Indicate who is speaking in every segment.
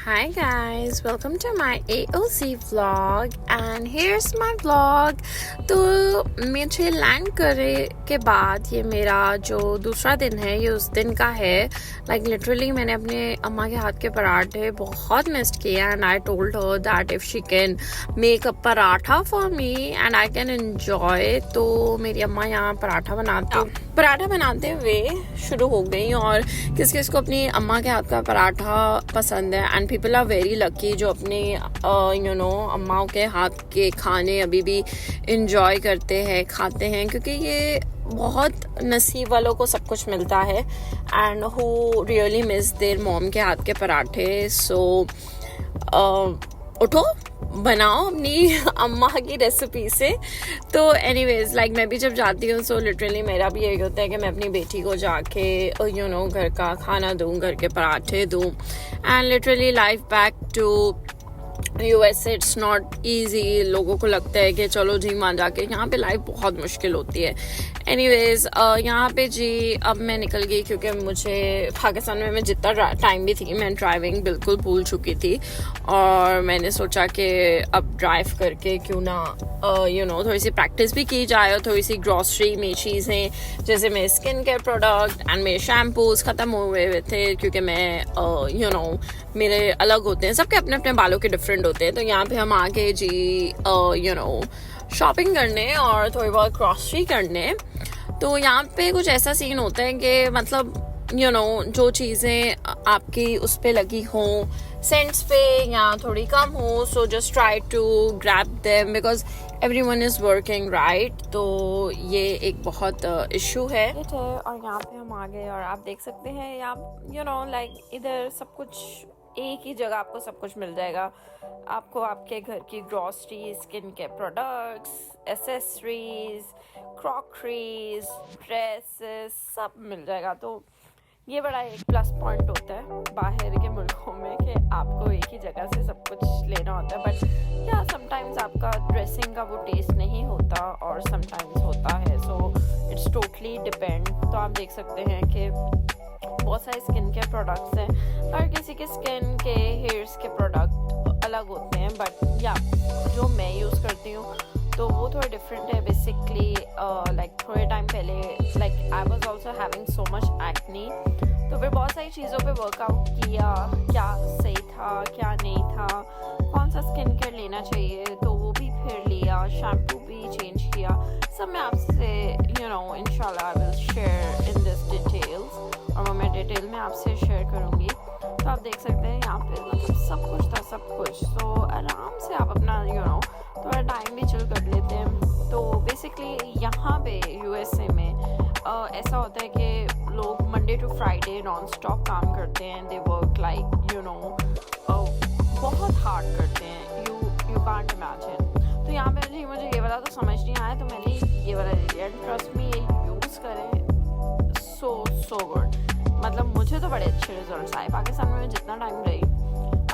Speaker 1: Hi guys, welcome to my AOC vlog and here's my vlog। तो मुझे land करे के बाद ये मेरा जो दूसरा दिन है ये उस दिन का है। लाइक लिटरली मैंने अपने अम्मा के हाथ के पराठे बहुत मिस्ड किया and I told her that if she can make a paratha for me and I can enjoy. तो मेरी अम्मा यहाँ पराठा बनाते हुए शुरू हो गई और किस किस को अपनी अम्मा के हाथ का पराठा पसंद है and people are very lucky जो अपने अम्माओं के हाथ के खाने अभी भी इंजॉय करते हैं, खाते हैं, क्योंकि ये बहुत नसीब वालों को सब कुछ मिलता है and who really miss there mom के हाथ के पराठे। सो उठो बनाओ अपनी अम्मा की रेसिपी से। तो एनीवेज लाइक मैं भी जब जाती हूँ सो लिटरली मेरा भी यही होता है कि मैं अपनी बेटी को जाके घर का खाना दूँ, घर के पराठे दूँ and literally life back to US it's not easy. लोगों को लगता है कि चलो जी वहाँ जाके, यहाँ पे लाइफ बहुत मुश्किल होती है। एनीवेज यहाँ पे जी अब मैं निकल गई क्योंकि मुझे पाकिस्तान में मैं जितना टाइम भी थी मैं ड्राइविंग बिल्कुल भूल चुकी थी और मैंने सोचा कि अब ड्राइव करके क्यों ना थोड़ी सी प्रैक्टिस भी की जाए और थोड़ी सी ग्रॉसरी में चीज़ें जैसे मेरे स्किन केयर प्रोडक्ट एंड मेरे शैम्पूज ख़त्म हुए थे क्योंकि मैं मेरे अलग होते हैं, सबके अपने अपने बालों के डिफरेंट होते हैं। तो यहाँ पे हम आके जी शॉपिंग करने और थोड़ी बहुत ग्रॉसरी करने। तो यहाँ पे कुछ ऐसा सीन होता है कि मतलब जो चीज़ें आपकी उस पे लगी हों सेंट्स पे या थोड़ी कम हो, so just try to grab them because everyone is working right. तो ये एक बहुत इशू है और यहाँ पे हम आ गए और आप देख सकते हैं यहाँ लाइक इधर सब कुछ एक ही जगह आपको सब कुछ मिल जाएगा। आपको आपके घर की grocery, skin care products, accessories, crockeries, dresses सब मिल जाएगा। तो ये बड़ा एक प्लस पॉइंट होता है बाहर के मुल्कों में कि आपको एक ही जगह से सब कुछ लेना होता है। बट या समटाइम्स आपका ड्रेसिंग का वो टेस्ट नहीं होता और समटाइम्स होता है, सो इट्स टोटली डिपेंड। तो आप देख सकते हैं कि बहुत सारे स्किन केयर प्रोडक्ट्स हैं, हर किसी के स्किन के हेयर्स के प्रोडक्ट अलग होते हैं, बट या जो मैं यूज़ करती हूँ तो वो थोड़ा डिफरेंट है। बेसिकली लाइक थोड़े टाइम पहले like I was also having so much acne, तो फिर बहुत सारी चीज़ों पे वर्कआउट किया, क्या सही था क्या नहीं था, कौन सा स्किन केयर लेना चाहिए, तो वो भी फिर लिया, शैम्पू भी चेंज किया। सब मैं आपसे इंशाल्लाह आई will share in this details और मैं डिटेल में आपसे शेयर करूँगी। तो आप देख सकते हैं यहाँ पे मतलब सब कुछ था, सब कुछ। तो आराम से आप अपना थोड़ा टाइम भी चिल कर लेते हैं। तो बेसिकली यहाँ पे यूएसए में ऐसा होता है कि लोग Monday to Friday non stop काम करते हैं। दे वर्क लाइक बहुत हार्ड करते हैं, यू कांट इमेजिन। तो यहाँ पे मुझे ये वाला तो समझ नहीं आया, तो मैंने ये वाला ले लिया। ट्रस्ट मी ये यूज़ करें सो गुड, मतलब मुझे तो बड़े अच्छे रिजल्ट्स आए पाकिस्तान में जितना टाइम रही।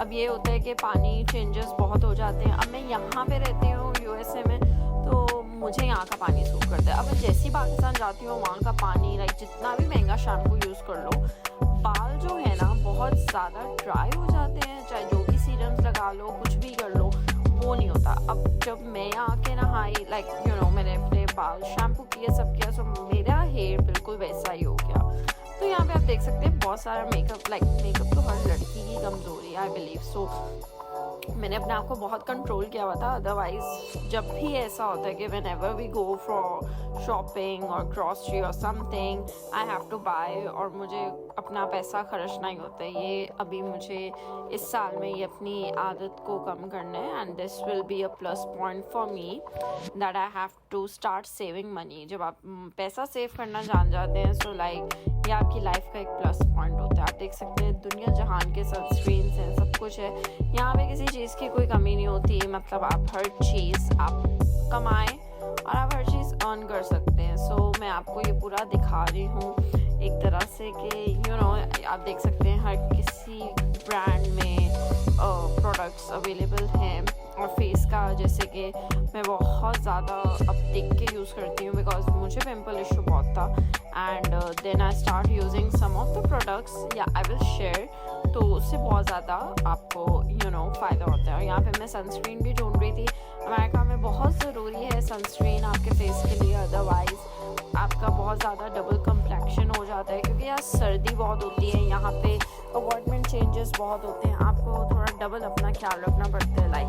Speaker 1: अब ये होता है कि पानी चेंजेस बहुत हो जाते हैं। अब मैं यहाँ पे रहती हूँ यूएसए में, तो मुझे यहाँ का पानी सूट करता है। अब जैसे ही पाकिस्तान जाती हूँ वहाँ का पानी लाइक जितना भी महंगा शैम्पू यूज़ कर लो, बाल जो है ना बहुत ज़्यादा ड्राई हो जाते हैं, चाहे जो भी सीरम्स लगा लो, कुछ भी कर लो, वो नहीं होता। अब जब मैं आके नहाई लाइक मैंने अपने बाल शैम्पू किया, सब किया, सो मेरा हेयर बिल्कुल वैसा ही हो गया। तो यहाँ पे आप देख सकते हैं बहुत सारा मेकअप तो हर लड़की की कमज़ोरी आई बिलीव। सो मैंने अपने आप को बहुत कंट्रोल किया हुआ था। अदरवाइज जब भी ऐसा होता है कि whenever we go for shopping और ग्रॉसरी और something I have to buy और मुझे अपना पैसा खर्चना ही होता है। ये अभी मुझे इस साल में ये अपनी आदत को कम करना है and this will be a plus point for me that I have to start saving money. जब आप पैसा सेव करना जान जाते हैं सो लाइक ये आपकी लाइफ का एक प्लस पॉइंट होता है। आप देख सकते हैं दुनिया जहान के सनस्क्रीन्स हैं, सब कुछ है यहाँ पे, किसी चीज़ की कोई कमी नहीं होती। मतलब आप हर चीज़ आप कमाएं और आप हर चीज़ अर्न कर सकते हैं। सो मैं आपको ये पूरा दिखा रही हूँ एक तरह से कि आप देख सकते हैं हर किसी ब्रांड में प्रोडक्ट्स अवेलेबल हैं। और फेस का जैसे कि मैं बहुत ज़्यादा अब देख के यूज़ करती हूँ बिकॉज मुझे पिम्पल इशू बहुत था and then I start using some of the products या आई विल शेयर तो उससे बहुत ज़्यादा आपको फ़ायदा होता है। और यहाँ पे मैं सनस्क्रीन भी ढूंढ रही थी। अमेरिका में बहुत ज़रूरी है सनस्क्रीन आपके फेस के लिए, अदरवाइज़ आपका बहुत ज़्यादा डबल कम्प्लेक्शन हो जाता है, क्योंकि यहाँ सर्दी बहुत होती है, यहाँ पे अपॉइंटमेंट चेंजेस बहुत होते हैं, आपको थोड़ा डबल अपना ख्याल रखना पड़ता है। लाइक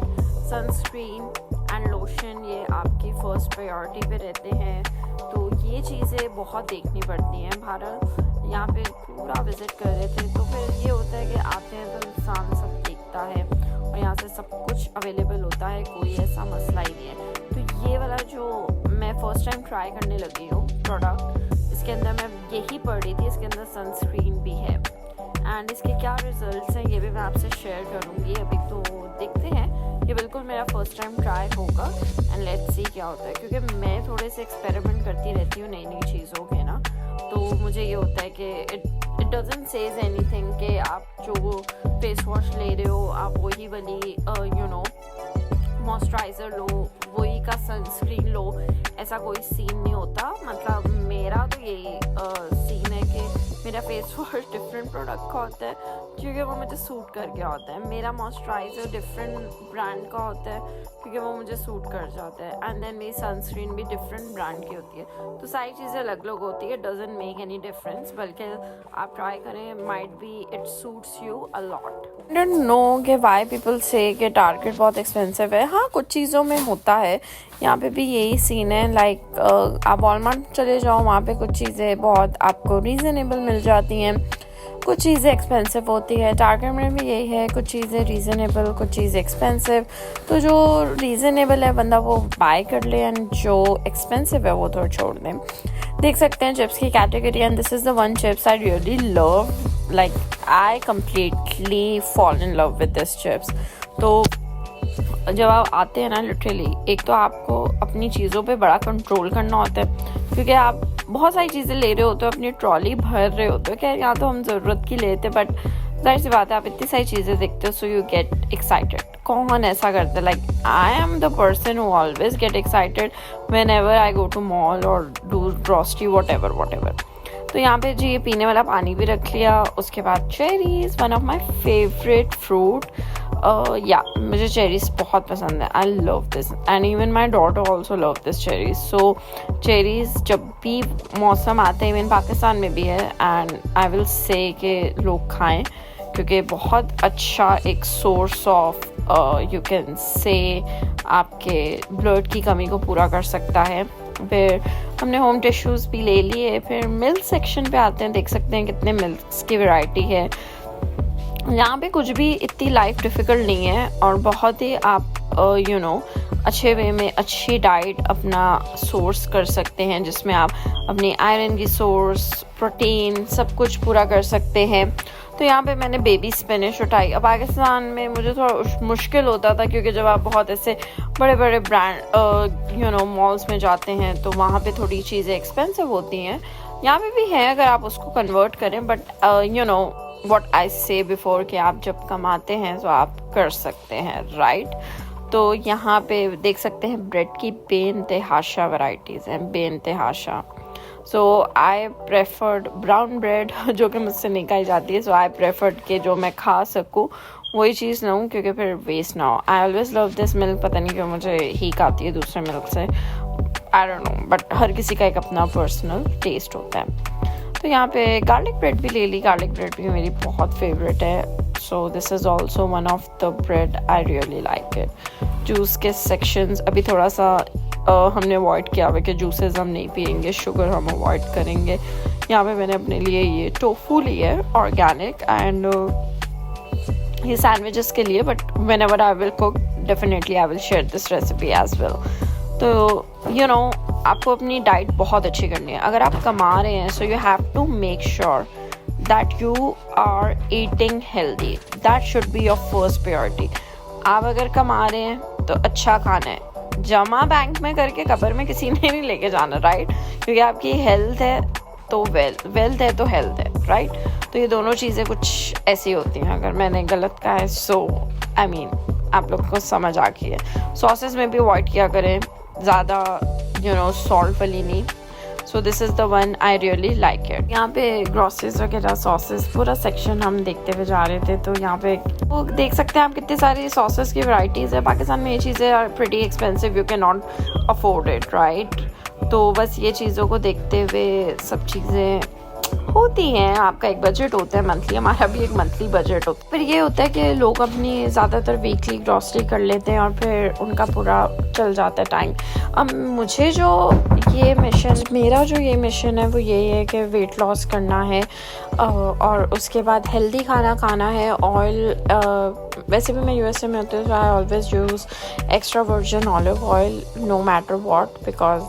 Speaker 1: सनस्क्रीन एंड लोशन ये आपकी फ़र्स्ट प्रायोरिटी पे रहते हैं। तो ये चीज़ें बहुत देखनी पड़ती हैं। भारत यहाँ पे पूरा विज़िट कर रहे थे, तो फिर ये होता है कि आते हैं तो इंसान सब देखता है और यहाँ से सब कुछ अवेलेबल होता है, कोई ऐसा मसला ही नहीं है। तो ये वाला जो मैं फ़र्स्ट टाइम ट्राई करने लगी हूँ प्रोडक्ट, इसके अंदर मैं यही पढ़ रही थी, इसके अंदर सनस्क्रीन भी है एंड इसके क्या रिजल्ट्स हैं ये भी मैं आपसे शेयर करूँगी। अभी तो देखते हैं, ये बिल्कुल मेरा फर्स्ट टाइम ट्राई होगा एंड लेट्स सी क्या होता है, क्योंकि मैं थोड़े से एक्सपेरिमेंट करती रहती हूँ नई नई चीज़ों के ना। तो मुझे ये होता है कि इट डजंट सेज एनीथिंग कि आप जो फेस वॉश ले रहे हो आप वही वाली मॉइस्चराइज़र लो, वही का सनस्क्रीन लो, ऐसा कोई सीन नहीं होता। मतलब मेरा तो यही सीन है कि मेरा फेस वॉश डिफरेंट प्रोडक्ट का होता है, क्योंकि वो मुझे सूट कर गया होता है। मेरा मॉइस्चराइज़र डिफरेंट ब्रांड का होता है, क्योंकि वो मुझे सूट कर जाता है। एंड देन मेरी सनस्क्रीन भी डिफरेंट ब्रांड की होती है। तो सारी चीज़ें अलग अलग होती है, डजंट मेक एनी डिफरेंस, बल्कि आप ट्राई करें, might be it suits you a lot. I don't know कि वाई पीपल से कि टारगेट बहुत एक्सपेंसिव है। हाँ, कुछ चीज़ों में होता है, यहाँ पे भी यही सीन है। लाइक आप वॉलमार्ट चले जाओ, वहाँ पे कुछ चीज़ें बहुत आपको रीज़नेबल मिल जाती हैं, कुछ चीज़ें एक्सपेंसिव होती है। टारगेट में भी यही है, कुछ चीज़ें रीज़नेबल, कुछ चीज़ें एक्सपेंसिव। तो जो रीज़नेबल है बंदा वो बाय कर ले एंड जो एक्सपेंसिव है वो थोड़ा छोड़ दें। देख सकते हैं चिप्स की category and this is the one chips I really love, like I completely fall in love with this chips. तो जब आप आते हैं ना, लिटरली एक तो आपको अपनी चीज़ों पे बड़ा कंट्रोल करना होता है, क्योंकि आप बहुत सारी चीज़ें ले रहे होते हो, अपनी ट्रॉली भर रहे होते हो। क्या यहाँ तो हम ज़रूरत की लेते, बट जाहिर सी बात है आप इतनी सारी चीज़ें देखते हो, सो यू गेट एक्साइटेड। कौन ऐसा करता है? Like I am the person who always get excited whenever I go to mall और डू ग्रॉसरी वॉट एवर। तो यहाँ पे जी ये पीने वाला पानी भी रख लिया। उसके बाद cherries, one of my favourite fruit. या मुझे चेरीज बहुत पसंद है, I love this and even my daughter also love this cherries. So cherries जब भी मौसम आते हैं, इवन पाकिस्तान में भी है, एंड आई विल से कि लोग खाएं, क्योंकि बहुत अच्छा एक source of you can say आपके ब्लड की कमी को पूरा कर सकता है। फिर हमने होम टिश्यूज़ भी ले लिए। फिर मिल्क सेक्शन पे आते हैं, देख सकते हैं कितने मिल्क्स की वैरायटी है। यहाँ पे कुछ भी इतनी लाइफ डिफ़िकल्ट नहीं है और बहुत ही आप अच्छे वे में अच्छी डाइट अपना सोर्स कर सकते हैं, जिसमें आप अपनी आयरन की सोर्स, प्रोटीन सब कुछ पूरा कर सकते हैं। तो यहाँ पे मैंने बेबी स्पिनिश उठाई। अब पाकिस्तान में मुझे थोड़ा मुश्किल होता था, क्योंकि जब आप बहुत ऐसे बड़े बड़े ब्रांड मॉल्स में जाते हैं तो वहाँ पे थोड़ी चीज़ें एक्सपेंसिव होती हैं। यहाँ पे भी है अगर आप उसको कन्वर्ट करें, बट व्हाट आई से बिफोर कि आप जब कमाते हैं तो आप कर सकते हैं, राइट। तो यहाँ पे देख सकते हैं ब्रेड की बेइंतहाशा वैरायटीज़ हैं, बेइंतहाशा। सो आई प्रेफर्ड ब्राउन ब्रेड, जो कि मुझसे नहीं खाई जाती है। सो आई प्रेफर्ड कि जो मैं खा सकूँ वही चीज़ लूँ, क्योंकि फिर वेस्ट ना हो। I always love this milk, पता नहीं क्यों मुझे हीक आती है दूसरे मिल्क से, आई डोंट नो, बट हर किसी का एक अपना पर्सनल टेस्ट होता है। तो यहाँ पे गार्लिक ब्रेड भी ले ली। गार्लिक ब्रेड भी मेरी बहुत फेवरेट है। So this is also one of the bread I really like it. Juice के सेक्शंस अभी थोड़ा सा हमने अवॉइड किया हुआ कि जूसेस हम नहीं पियेंगे, शुगर हम अवॉइड करेंगे। यहाँ पे मैंने अपने लिए ये टोफू लिया है ऑर्गेनिक, एंड ये सैंडविचेस के लिए, but whenever I will cook definitely I will share this recipe as well. तो आपको अपनी डाइट बहुत अच्छी करनी है। अगर आप कमा रहे हैं, so you have to make sure that you are eating healthy, that should be your first priority. आप अगर कमा रहे हैं तो अच्छा खाना है, जमा बैंक में करके कब्र में किसी ने नहीं लेके जाना, राइट। क्योंकि आपकी हेल्थ है तो वेल्थ है तो हेल्थ है, राइट। तो ये दोनों चीज़ें कुछ ऐसी होती हैं। अगर मैंने गलत कहा है सो आई मीन आप लोग को समझ आ गई है। सॉसेस में भी अवॉइड किया करें ज़्यादा, सॉल्ट वाली नहीं। So this is the one I really like it. यहाँ पे ग्रॉसरीज वगैरह सॉसेस पूरा सेक्शन हम देखते हुए जा रहे थे, तो यहाँ पे वो देख सकते हैं आप कितनी सारी सॉसेस की वैरायटीज़ है। पाकिस्तान में ये चीज़ें are pretty expensive, you can not afford it, right. तो बस ये चीज़ों को देखते हुए सब चीज़ें होती हैं, आपका एक बजट होता है मंथली, हमारा भी एक मंथली बजट होता है। फिर ये होता है कि लोग अपनी ज़्यादातर वीकली ग्रॉसरी कर लेते हैं और फिर उनका पूरा चल जाता है टाइम। अब मुझे जो मेरा जो ये मिशन है वो यही है कि वेट लॉस करना है और उसके बाद हेल्दी खाना खाना है। ऑयल वैसे भी मैं यूएसए में होती हूँ, तो I always use extra virgin olive oil no matter what, because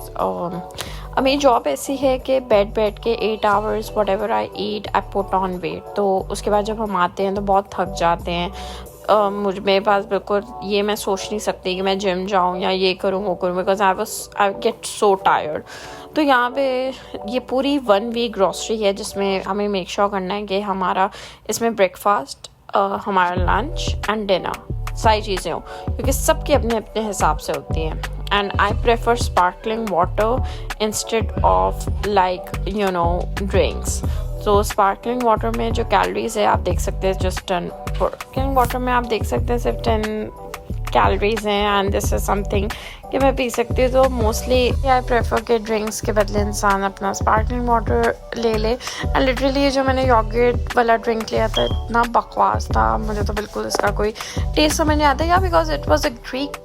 Speaker 1: मेरी जॉब ऐसी है कि बैठ के 8 hours whatever I eat I put on weight. तो उसके बाद जब हम आते हैं तो बहुत थक जाते हैं। मेरे पास बिल्कुल ये मैं सोच नहीं सकती कि मैं जिम जाऊँ या ये करूँ वो करूँ, because I get so tired. तो यहाँ पे ये पूरी 1 वीक ग्रॉसरी है जिसमें हमें मेक श्योर करना है कि हमारा इसमें ब्रेकफास्ट, हमारा लंच एंड डिनर सारी चीज़ें हों, क्योंकि सबके अपने अपने हिसाब से होती हैं। And I prefer sparkling water instead of like drinks. तो स्पार्कलिंग वाटर में जो कैलोरीज है आप देख सकते हैं जस्ट 10, स्पार्कलिंग वाटर में आप देख सकते हैं सिर्फ 10 कैलोरीज हैं। एंड दिस इज समथिंग कि मैं पी सकती हूँ। तो मोस्टली आई प्रेफर के ड्रिंक्स के बदले इंसान अपना स्पार्कलिंग वाटर ले ले। एंड लिटरली ये जो मैंने यॉगर्ट वाला ड्रिंक लिया था इतना बकवास था, मुझे तो बिल्कुल इसका कोई टेस्ट समझ नहीं आता, या because it was a Greek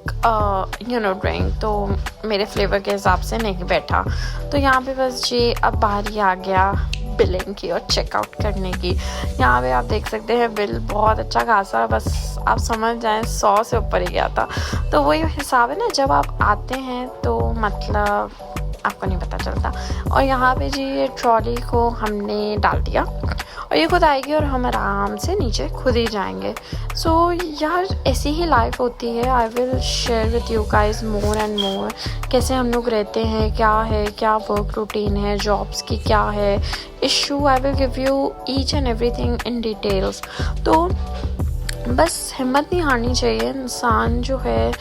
Speaker 1: drink, तो मेरे फ्लेवर के हिसाब से नहीं बैठा। तो यहाँ पे बस जी अब बाहर ही आ गया बिलिंग की और चेकआउट करने की। यहाँ पे आप देख सकते हैं बिल बहुत अच्छा खासा, बस आप समझ जाएं 100 से ऊपर ही गया था। तो वही हिसाब है ना, जब आप आते हैं तो मतलब आपको नहीं पता चलता। और यहाँ पे जी ये ट्रॉली को हमने डाल दिया और ये खुद आएगी और हम आराम से नीचे खुद ही जाएंगे। सो यार ऐसी ही लाइफ होती है। आई will share with you guys more and more कैसे हम लोग रहते हैं, क्या वर्क रूटीन है, जॉब्स की क्या है issue. I will give you each and everything in details. तो बस हिम्मत नहीं हारनी चाहिए। इंसान जो है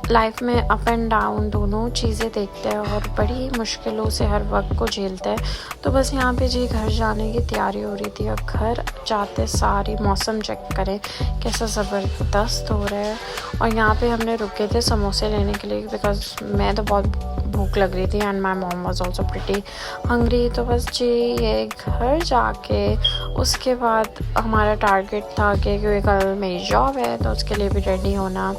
Speaker 1: लाइफ में अप एंड डाउन दोनों चीज़ें देखते हैं और बड़ी मुश्किलों से हर वक्त को झेलते हैं। तो बस यहाँ पे जी घर जाने की तैयारी हो रही थी। अब घर जाते सारी मौसम चेक करें कैसा ज़बरदस्त हो रहा है। और यहाँ पे हमने रुके थे समोसे लेने के लिए, बिकॉज मैं तो बहुत भूख लग रही थी and my mom was also pretty hungry. तो बस जी ये घर जाके उसके बाद हमारा टारगेट था कि क्योंकि कल मेरी जॉब है तो उसके लिए भी रेडी होना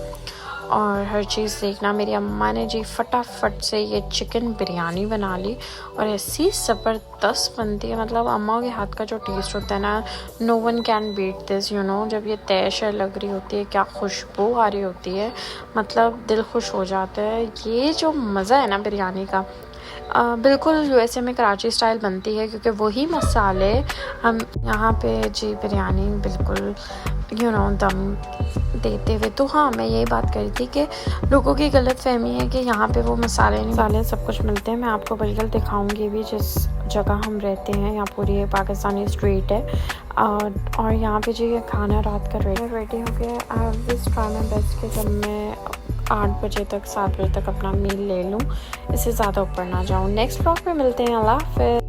Speaker 1: और हर चीज़ देखना। मेरी अम्मा ने जी फटाफट से ये चिकन बिरयानी बना ली और ऐसी ज़बरदस्त बनती है। मतलब अम्मा के हाथ का जो टेस्ट होता है ना, no one can beat this जब ये तैश लग रही होती है, क्या खुशबू आ रही होती है, मतलब दिल खुश हो जाता है। ये जो मज़ा है ना बिरयानी का, बिल्कुल यूएसए में कराची स्टाइल बनती है, क्योंकि वही मसाले हम यहाँ पे जी बिरयानी बिल्कुल दम देते हुए। तो हाँ, मैं यही बात करी थी कि लोगों की गलत फहमी है कि यहाँ पे वो मसाले सब कुछ मिलते हैं। मैं आपको बिल्कुल दिखाऊंगी भी जिस जगह हम रहते हैं। यहाँ पूरी पाकिस्तानी स्ट्रीट है और यहाँ पे जी ये खाना रात का रेडी हो गया। I always try my best कि जब मैं 8 बजे तक 7 बजे तक अपना मील ले लूँ, इससे ज़्यादा ऊपर ना जाऊँ। नेक्स्ट ब्लॉग में मिलते हैं। अल्लाह हाफ़िज़।